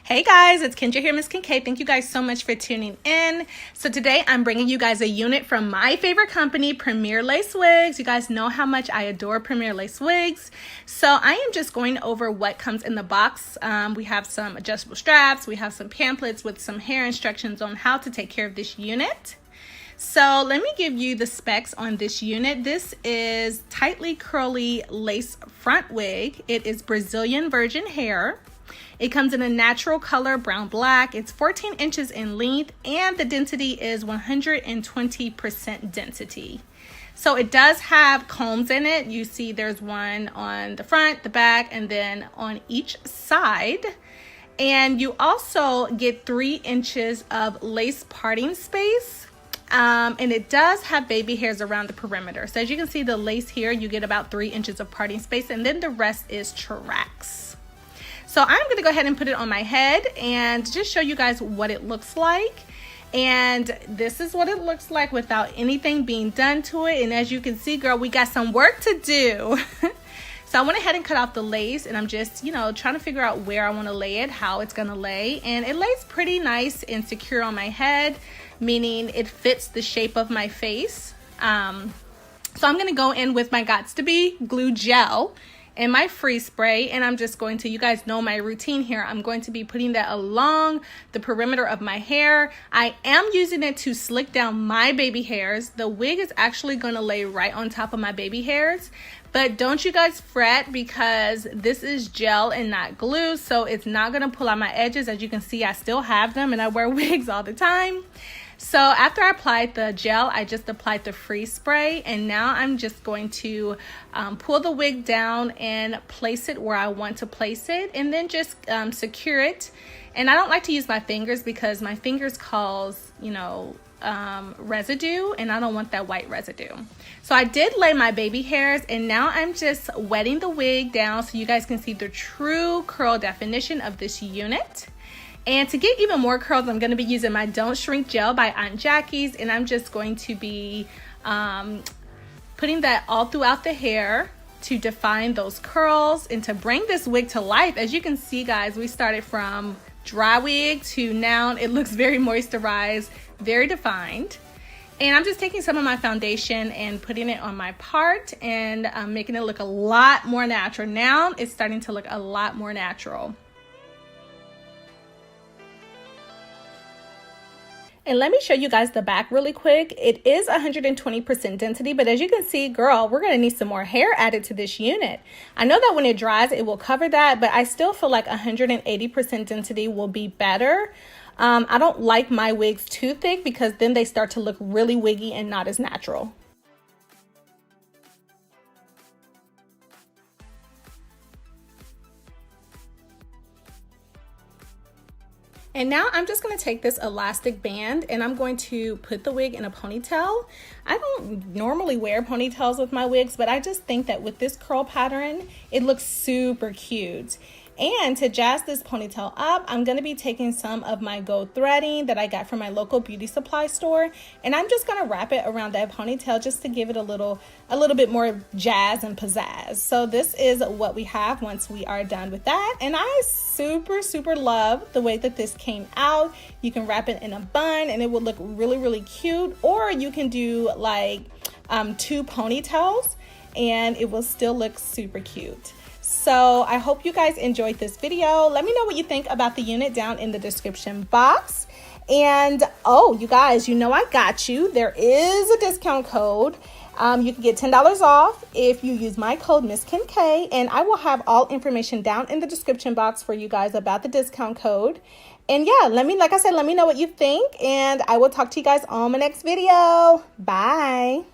Hey guys, it's Kendra here, Miss Kincaid. Thank you guys so much for tuning in. So today I'm bringing you guys a unit from my favorite company, Premier Lace Wigs. You guys know how much I adore Premier Lace Wigs. So I am just going over what comes in the box. We have some adjustable straps. We have some pamphlets with some hair instructions on how to take care of this unit. So let me give you the specs on this unit. This is tightly curly lace front wig. It is Brazilian virgin hair. It comes in a natural color, brown black. It's 14 inches in length and the density is 120% density. So it does have combs in it. You see there's one on the front, the back, and then on each side. And you also get 3 inches of lace parting space. And it does have baby hairs around the perimeter. So as you can see the lace here, you get about 3 inches of parting space and then the rest is tracks. So I'm going to go ahead and put it on my head and just show you guys what it looks like. And this is what it looks like without anything being done to it. And as you can see, girl, we got some work to do. So I went ahead and cut off the lace and I'm just, trying to figure out where I want to lay it, how it's going to lay. And it lays pretty nice and secure on my head, meaning it fits the shape of my face. So I'm going to go in with my Gots to Be glue gel and my freeze spray, and I'm just going to, you guys know my routine here, I'm going to be putting that along the perimeter of my hair. I am using it to slick down my baby hairs. The wig is actually going to lay right on top of my baby hairs, but don't you guys fret because this is gel and not glue, so it's not going to pull out my edges. As you can see, I still have them and I wear wigs all the time. So after I applied the gel, I just applied the freeze spray, and now I'm just going to pull the wig down and place it where I want to place it, and then just secure it. And I don't like to use my fingers because my fingers cause, residue, and I don't want that white residue. So I did lay my baby hairs, and now I'm just wetting the wig down so you guys can see the true curl definition of this unit. And to get even more curls, I'm going to be using my Don't Shrink Gel by Aunt Jackie's, and I'm just going to be putting that all throughout the hair to define those curls and to bring this wig to life. As you can see, guys, we started from dry wig to now it looks very moisturized, very defined. And I'm just taking some of my foundation and putting it on my part and making it look a lot more natural. Now it's starting to look a lot more natural. And let me show you guys the back really quick. It is 120% density, but as you can see, girl, we're gonna need some more hair added to this unit. I know that when it dries, it will cover that, but I still feel like 180% density will be better. I don't like my wigs too thick because then they start to look really wiggy and not as natural. And now I'm just going to take this elastic band and I'm going to put the wig in a ponytail. I don't normally wear ponytails with my wigs, but I just think that with this curl pattern, it looks super cute. And to jazz this ponytail up, I'm going to be taking some of my gold threading that I got from my local beauty supply store. And I'm just going to wrap it around that ponytail just to give it a little bit more jazz and pizzazz. So this is what we have once we are done with that. And I super love the way that this came out. You can wrap it in a bun and it will look really cute. Or you can do like 2 ponytails and it will still look super cute. So I hope you guys enjoyed this video. Let me know what you think about the unit down in the description box. And oh, you guys, I got you. There is a discount code. You can get $10 off if you use my code Miss Kincaid, and I will have all information down in the description box for you guys about the discount code. And yeah, like I said, let me know what you think, and I will talk to you guys on my next video. Bye.